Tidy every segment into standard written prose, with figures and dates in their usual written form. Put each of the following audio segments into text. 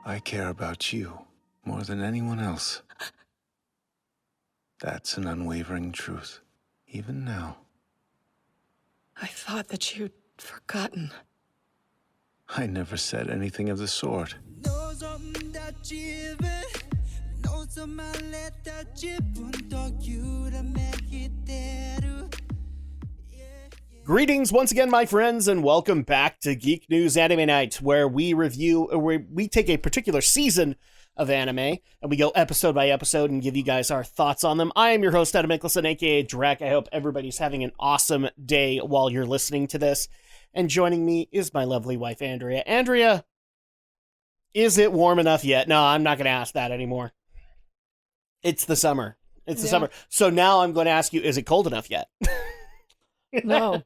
I care about you more than anyone else. That's an unwavering truth, even now. I thought that you'd forgotten. I never said anything of the sort. Greetings once again, my friends, and welcome back to Geek News Anime Night, where we take a particular season of anime, and we go episode by episode and give you guys our thoughts on them. I am your host, Adam Mickelson, aka Drek. I hope everybody's having an awesome day while you're listening to this. And joining me is my lovely wife, Andrea. Andrea, is it warm enough yet? No, I'm not going to ask that anymore. It's the summer. It's the summer. So now I'm going to ask you, is it cold enough yet? No.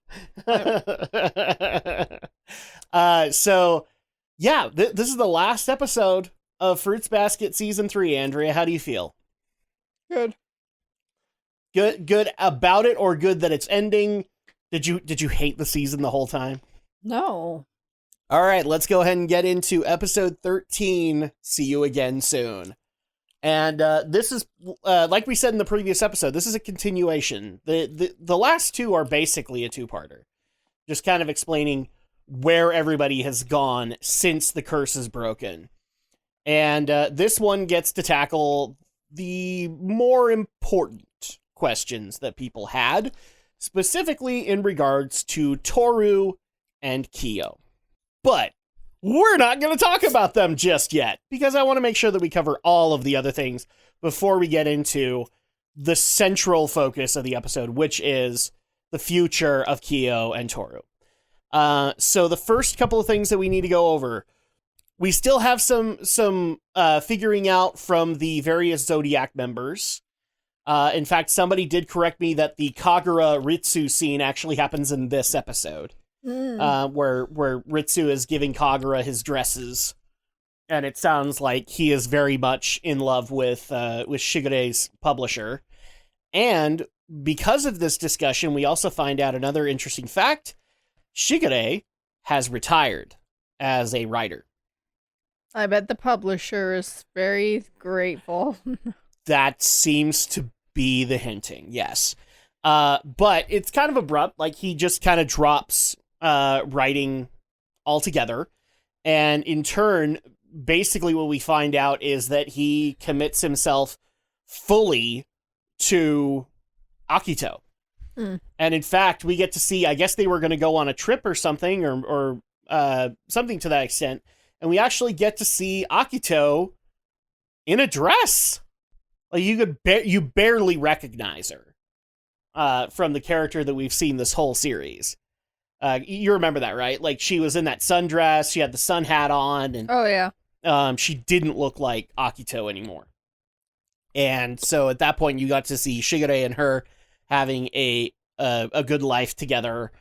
This is the last episode of Fruits Basket Season 3, Andrea. How do you feel? Good. Good about it, or good that it's ending? Did you hate the season the whole time? No. All right, let's go ahead and get into episode 13. See you again soon. And this is, like we said in the previous episode, this is a continuation. The last two are basically a two-parter. Just kind of explaining where everybody has gone since the curse is broken. And this one gets to tackle the more important questions that people had, specifically in regards to Tohru and Kyo. But we're not going to talk about them just yet, because I want to make sure that we cover all of the other things before we get into the central focus of the episode, which is the future of Kyo and Tohru. So the first couple of things that we need to go over, we still have some figuring out from the various Zodiac members. In fact, somebody did correct me that the Kagura Ritsu scene actually happens in this episode. Where Ritsu is giving Kagura his dresses, and it sounds like he is very much in love with Shigere's publisher. And because of this discussion, we also find out another interesting fact: Shigere has retired as a writer. I bet the publisher is very grateful. That seems to be the hinting, yes. But it's kind of abrupt, like he just kind of drops writing altogether, and in turn, basically what we find out is that he commits himself fully to Akito. And in fact, we get to see, I guess they were going to go on a trip or something, or something to that extent, and we actually get to see Akito in a dress. Like you barely recognize her from the character that we've seen this whole series. You remember that, right? Like, she was in that sundress, she had the sun hat on, and Oh, yeah. She didn't look like Akito anymore. And so at that point, you got to see Shigure and her having a good life together.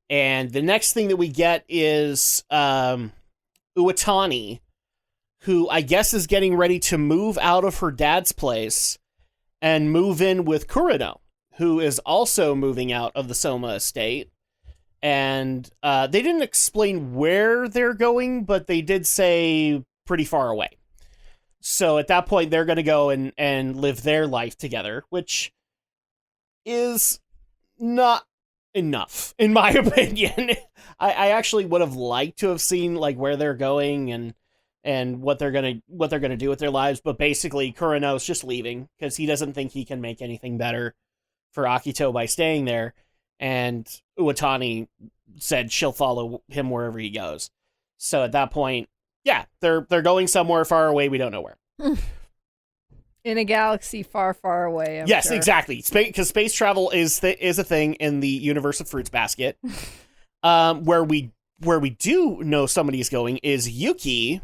And the next thing that we get is Uotani, who I guess is getting ready to move out of her dad's place and move in with Kurino, who is also moving out of the Soma estate. And they didn't explain where they're going, but they did say pretty far away. So at that point, they're going to go and live their life together, which is not enough, in my opinion. I actually would have liked to have seen like where they're going and what they're gonna do with their lives. But basically, Kurino's just leaving because he doesn't think he can make anything better for Akito by staying there. And Uotani said she'll follow him wherever he goes. So at that point, yeah, they're going somewhere far away. We don't know where. In a galaxy far, far away. I'm yes, sure. exactly. Because space travel is a thing in the universe of Fruits Basket. Where we do know somebody is going is Yuki.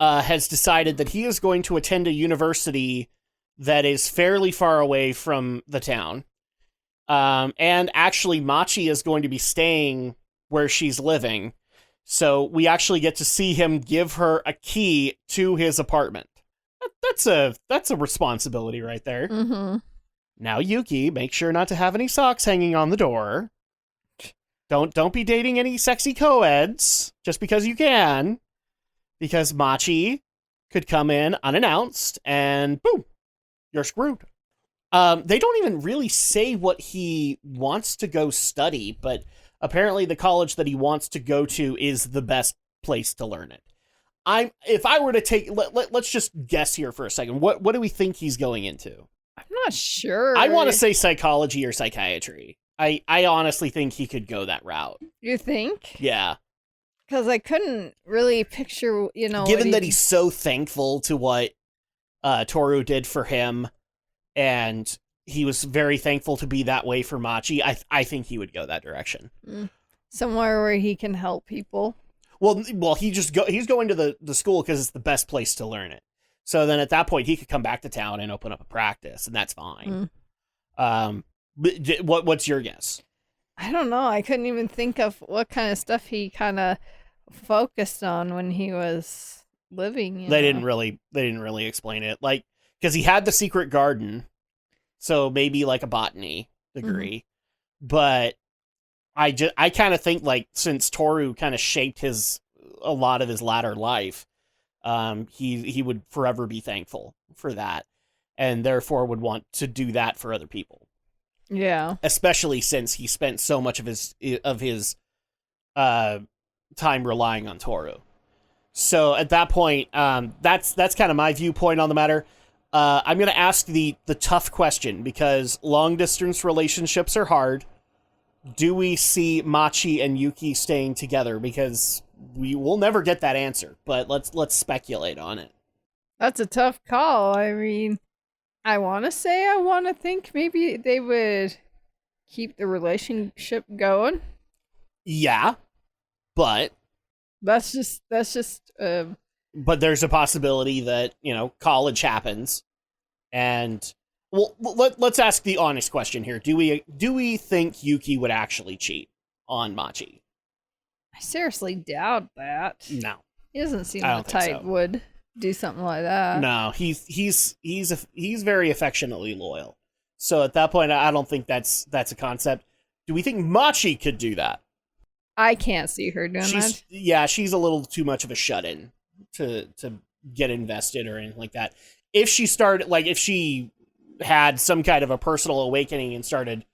Has decided that he is going to attend a university that is fairly far away from the town. And actually, Machi is going to be staying where she's living. So we actually get to see him give her a key to his apartment. That's a responsibility right there. Mm-hmm. Now, Yuki, make sure not to have any socks hanging on the door. Don't be dating any sexy co-eds just because you can. because Machi could come in unannounced and boom, you're screwed. They don't even really say what he wants to go study, but apparently the college that he wants to go to is the best place to learn it. If I were to take, let's just guess here for a second. What do we think he's going into? I'm not sure. I want to say psychology or psychiatry. I honestly think he could go that route. You think? Yeah. Because I couldn't really picture, Given that he's so thankful to what Tohru did for him, and he was very thankful to be that way for Machi, I think he would go that direction. Somewhere where he can help people. Well, he's going to the school because it's the best place to learn it. So then at that point, he could come back to town and open up a practice, and that's fine. What's your guess? I don't know. I couldn't even think of what kind of stuff he kind of focused on when he was living. They didn't really explain it, like, because he had the secret garden, so maybe like a botany degree, but I kind of think, like, since Tohru kind of shaped a lot of his latter life, he would forever be thankful for that, and therefore would want to do that for other people. Yeah. Especially since he spent so much of his time relying on Tohru. So at that point, that's kind of my viewpoint on the matter. I'm going to ask the tough question, because long distance relationships are hard. Do we see Machi and Yuki staying together? Because we will never get that answer, but let's speculate on it. That's a tough call. I mean, I want to think maybe they would keep the relationship going. Yeah, but That's just but there's a possibility that, college happens, and let's ask the honest question here. Do we think Yuki would actually cheat on Machi? I seriously doubt that. No. He doesn't seem I the don't think type so. would do something like that. No, he's very affectionately loyal. So at that point, I don't think that's a concept. Do we think Machi could do that? I can't see her doing that. Yeah, she's a little too much of a shut-in to get invested or anything like that. If she had some kind of a personal awakening and started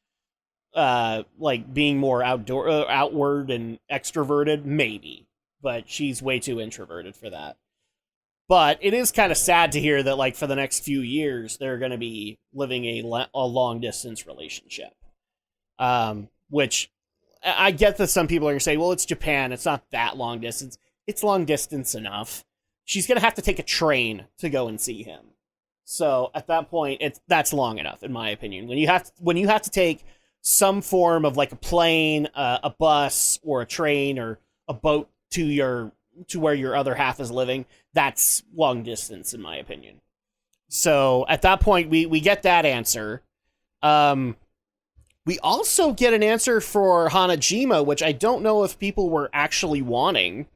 being more outward and extroverted, maybe. But she's way too introverted for that. But it is kind of sad to hear that, like, for the next few years, they're going to be living a long-distance relationship. Which, I get that some people are going to say, well, it's Japan, it's not that long distance. It's long distance enough. She's going to have to take a train to go and see him. So, at that point, that's long enough, in my opinion. When you have to take some form of, like, a plane, a bus, or a train, or a boat to where your other half is living, that's long distance, in my opinion. So at that point, we get that answer. We also get an answer for Hanajima, which I don't know if people were actually wanting.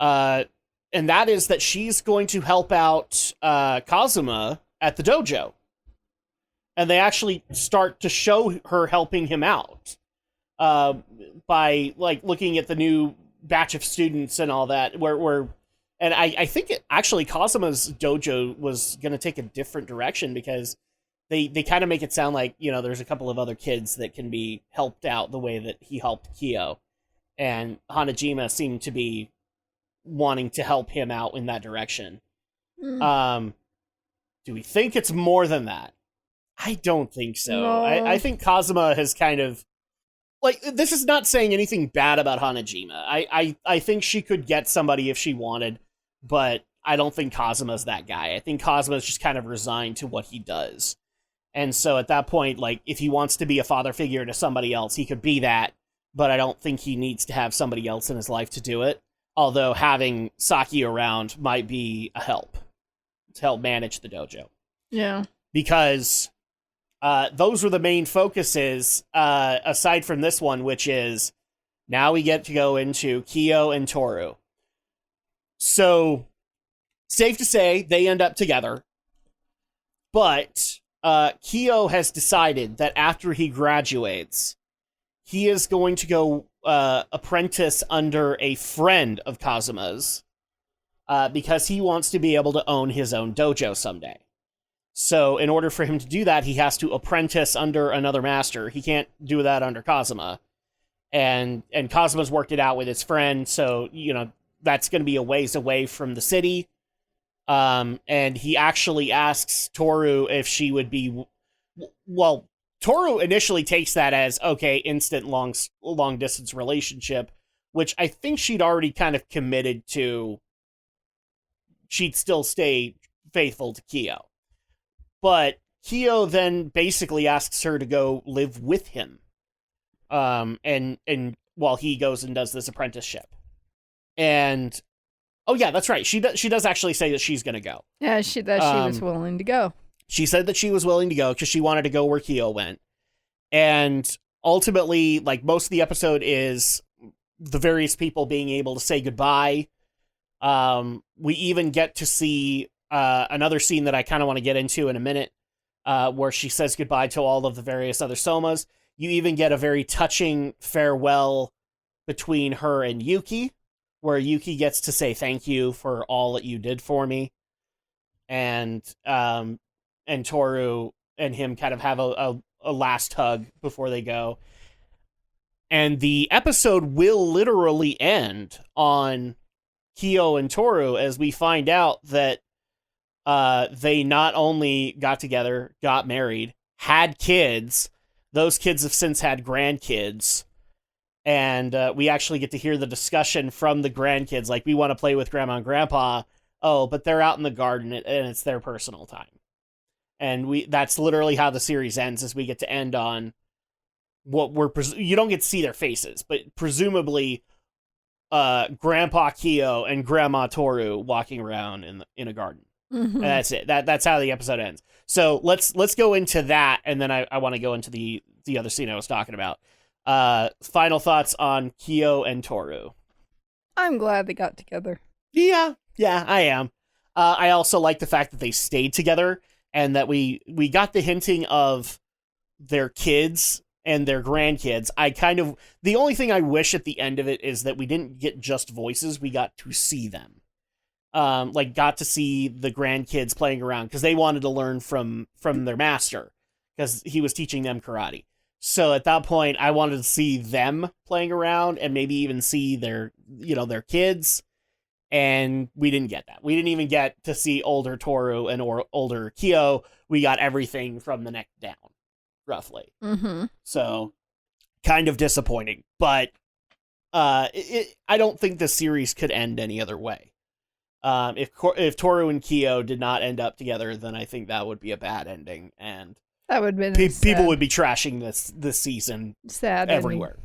And that is that she's going to help out Kazuma at the dojo. And they actually start to show her helping him out by, like, looking at the new batch of students and all that, and I think actually Kazuma's dojo was going to take a different direction, because they kind of make it sound like, there's a couple of other kids that can be helped out the way that he helped Kyo, and Hanajima seemed to be wanting to help him out in that direction. Do we think it's more than that? I don't think so. No. I think Kazuma has kind of, like, this is not saying anything bad about Hanajima. I think she could get somebody if she wanted, but I don't think Kazuma's that guy. I think Kazuma's just kind of resigned to what he does. And so at that point, like, if he wants to be a father figure to somebody else, he could be that, but I don't think he needs to have somebody else in his life to do it. Although having Saki around might be a help to help manage the dojo. Yeah. Because those were the main focuses, aside from this one, which is now we get to go into Kyo and Tohru. So, safe to say, they end up together. But Kyo has decided that after he graduates, he is going to go apprentice under a friend of Kazuma's, because he wants to be able to own his own dojo someday. So in order for him to do that, he has to apprentice under another master. He can't do that under Kazuma. And Kazuma's worked it out with his friend, so, that's going to be a ways away from the city. And he actually asks Tohru if she would be... Well, Tohru initially takes that as, okay, instant long-distance relationship, which I think she'd already kind of committed to. She'd still stay faithful to Kyo. But Kyo then basically asks her to go live with him. And while he goes and does this apprenticeship. And oh yeah, that's right. She does actually say that she's gonna go. Yeah, she was willing to go. She said that she was willing to go because she wanted to go where Kyo went. And ultimately, like, most of the episode is the various people being able to say goodbye. We even get to see another scene that I kind of want to get into in a minute, where she says goodbye to all of the various other Somas. You even get a very touching farewell between her and Yuki, where Yuki gets to say thank you for all that you did for me. And Tohru and him kind of have a last hug before they go. And the episode will literally end on Kyo and Tohru as we find out that they not only got together, got married, had kids. Those kids have since had grandkids. And we actually get to hear the discussion from the grandkids. Like, we want to play with Grandma and Grandpa. Oh, but they're out in the garden and it's their personal time. And that's literally how the series ends, as we get to end on what you don't get to see their faces, but presumably Grandpa Kyo and Grandma Tohru walking around in a garden. Mm-hmm. And that's it. That's how the episode ends. So let's go into that, and then I want to go into the other scene I was talking about. Final thoughts on Kyo and Tohru. I'm glad they got together. Yeah, I am. I also like the fact that they stayed together, and that we got the hinting of their kids and their grandkids. The only thing I wish at the end of it is that we didn't get just voices, we got to see them. Got to see the grandkids playing around, because they wanted to learn from their master, because he was teaching them karate. So at that point, I wanted to see them playing around and maybe even see their kids. And we didn't get that. We didn't even get to see older Tohru and older Kyo. We got everything from the neck down, roughly. Mm-hmm. So, kind of disappointing. But I don't think the series could end any other way. If Tohru and Kyo did not end up together, then I think that would be a bad ending, and that would have been people would be trashing this season sad everywhere.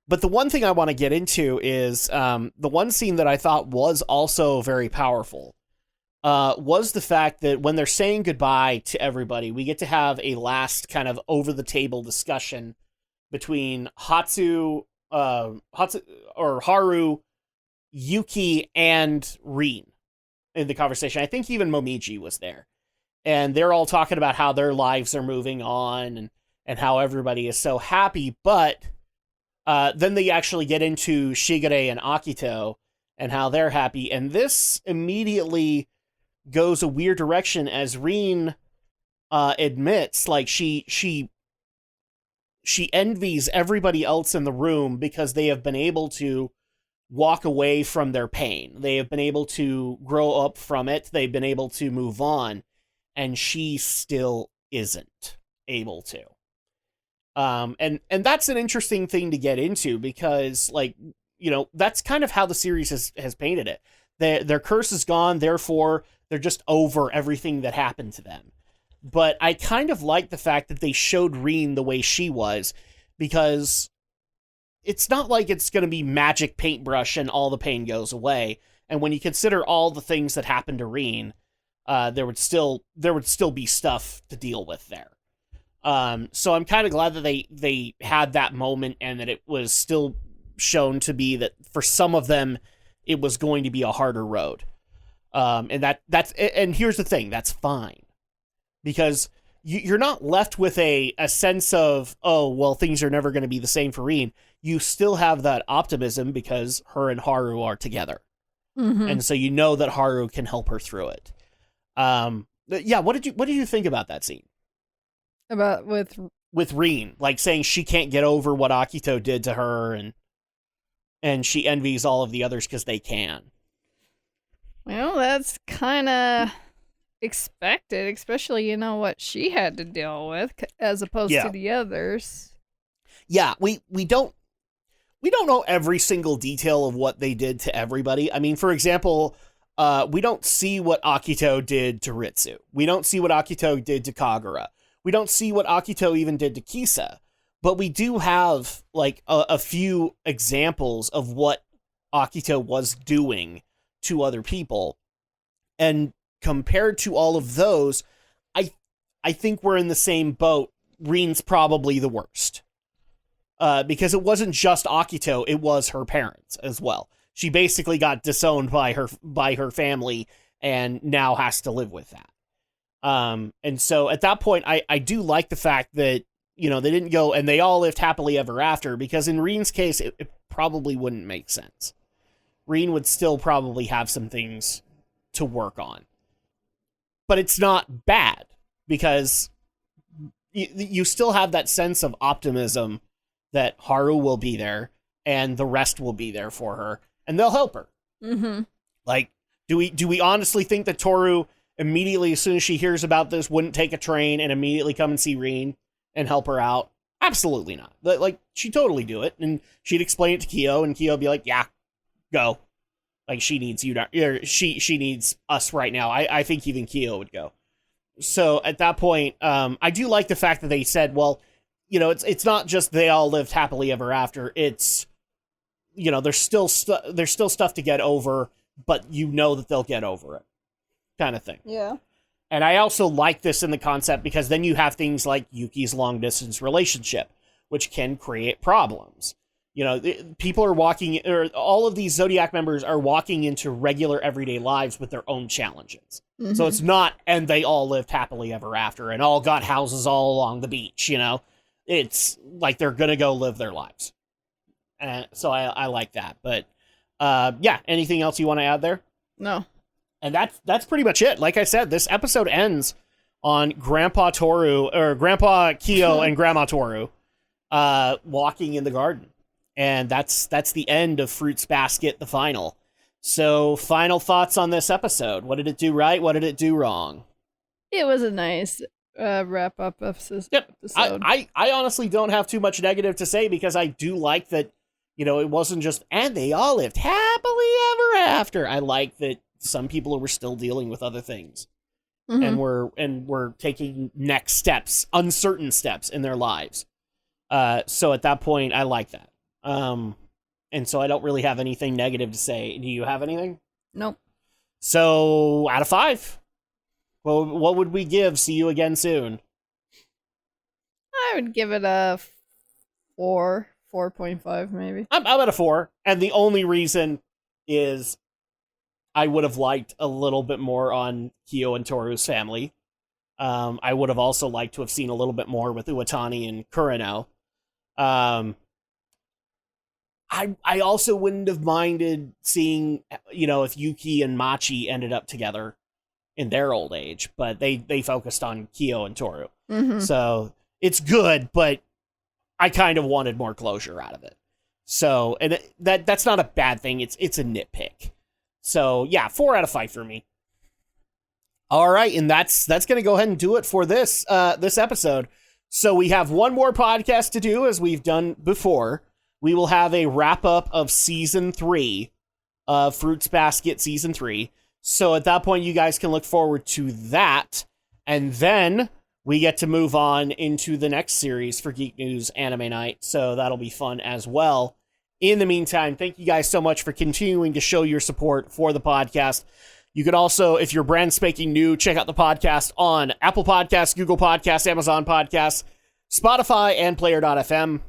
But the one thing I want to get into is the one scene that I thought was also very powerful was the fact that when they're saying goodbye to everybody, we get to have a last kind of over-the-table discussion between Haru, Yuki, and Rin in the conversation. I think even Momiji was there. And they're all talking about how their lives are moving on and how everybody is so happy, but... then they actually get into Shigure and Akito and how they're happy. And this immediately goes a weird direction as Rin admits, like, she envies everybody else in the room because they have been able to walk away from their pain. They have been able to grow up from it. They've been able to move on. And she still isn't able to. And that's an interesting thing to get into because, like, that's kind of how the series has painted it. Their curse is gone, therefore they're just over everything that happened to them. But I kind of like the fact that they showed Rin the way she was, because it's not like it's going to be magic paintbrush and all the pain goes away. And when you consider all the things that happened to Rin, there would still be stuff to deal with there. So I'm kind of glad that they had that moment and that it was still shown to be that for some of them, it was going to be a harder road. And here's the thing, that's fine. Because you're not left with a sense of, oh, well, things are never going to be the same for Rin. You still have that optimism because her and Haru are together. And so you know that Haru can help her through it. Yeah, what did you think about that scene? About With Rin, like saying she can't get over what Akito did to her, and she envies all of the others because they can. Well, that's kind of expected, especially what she had to deal with as opposed to the others. Yeah, we don't know every single detail of what they did to everybody. I mean, for example, we don't see what Akito did to Ritsu. We don't see what Akito did to Kagura. We don't see what Akito even did to Kisa. But we do have, like, a few examples of what Akito was doing to other people. And compared to all of those, I think we're in the same boat. Rin's probably the worst. Because it wasn't just Akito, it was her parents as well. She basically got disowned by her family and now has to live with that. And so at that point, I do like the fact that, they didn't go and they all lived happily ever after, because in Rin's case, it probably wouldn't make sense. Rin would still probably have some things to work on. But it's not bad, because you still have that sense of optimism that Haru will be there and the rest will be there for her and they'll help her. Mm-hmm. Like, do we honestly think that Tohru immediately, as soon as she hears about this, wouldn't take a train and immediately come and see Rin and help her out? Absolutely not. Like, she'd totally do it, and she'd explain it to Kyo, and Kyo would be like, yeah, go. Like, she needs you, she needs us right now. I think even Kyo would go. So at that point, I do like the fact that they said, well, it's not just they all lived happily ever after. It's, there's still stuff to get over, but that they'll get over it, kind of thing. Yeah. And I also like this in the concept because then you have things like Yuki's long distance relationship, which can create problems. People are walking, or all of these Zodiac members are walking into regular everyday lives with their own challenges. Mm-hmm. So it's not, and they all lived happily ever after and all got houses all along the beach, It's like they're going to go live their lives. And so I like that. But yeah, anything else you want to add there? No. And that's pretty much it. Like I said, this episode ends on Grandpa Kyo and Grandma Tohru walking in the garden. And that's the end of Fruits Basket, the final. So, final thoughts on this episode. What did it do right? What did it do wrong? It was a nice wrap-up episode. Yep. I honestly don't have too much negative to say, because I do like that, it wasn't just, and they all lived happily ever after. I like that some people were still dealing with other things. Mm-hmm. and we're taking next steps, uncertain steps in their lives. So at that point, I like that. And so I don't really have anything negative to say. Do you have anything? Nope. So out of 5, well, what would we give See You Again Soon? I would give it a 4.5 maybe. I'm at a 4, and the only reason is I would have liked a little bit more on Kyo and Toru's family. I would have also liked to have seen a little bit more with Uotani and Kureno. I also wouldn't have minded seeing, if Yuki and Machi ended up together in their old age, but they focused on Kyo and Tohru. Mm-hmm. So it's good, but I kind of wanted more closure out of it. So, and that's not a bad thing. It's a nitpick. So yeah, 4 out of 5 for me. All right, and that's going to go ahead and do it for this episode. So we have one more podcast to do, as we've done before. We will have a wrap-up of Season 3 of Fruits Basket Season 3. So at that point, you guys can look forward to that. And then we get to move on into the next series for Geek News Anime Night. So that'll be fun as well. In the meantime, thank you guys so much for continuing to show your support for the podcast. You could also, if you're brand spanking new, check out the podcast on Apple Podcasts, Google Podcasts, Amazon Podcasts, Spotify, and Player.fm.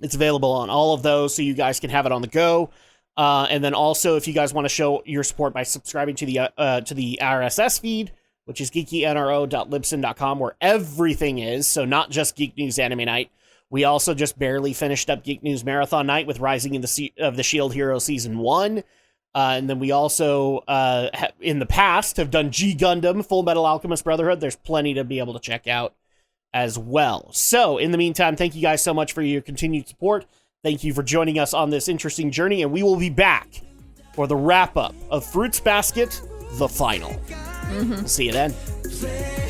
It's available on all of those, so you guys can have it on the go. And then also, if you guys want to show your support by subscribing to the RSS feed, which is geekynro.libsyn.com, where everything is, so not just Geek News Anime Night. We also just barely finished up Geek News Marathon Night with Rising of the Shield Hero Season 1. And then we also, in the past, have done G Gundam, Full Metal Alchemist Brotherhood. There's plenty to be able to check out as well. So, in the meantime, thank you guys so much for your continued support. Thank you for joining us on this interesting journey, and we will be back for the wrap-up of Fruits Basket, the final. See you then.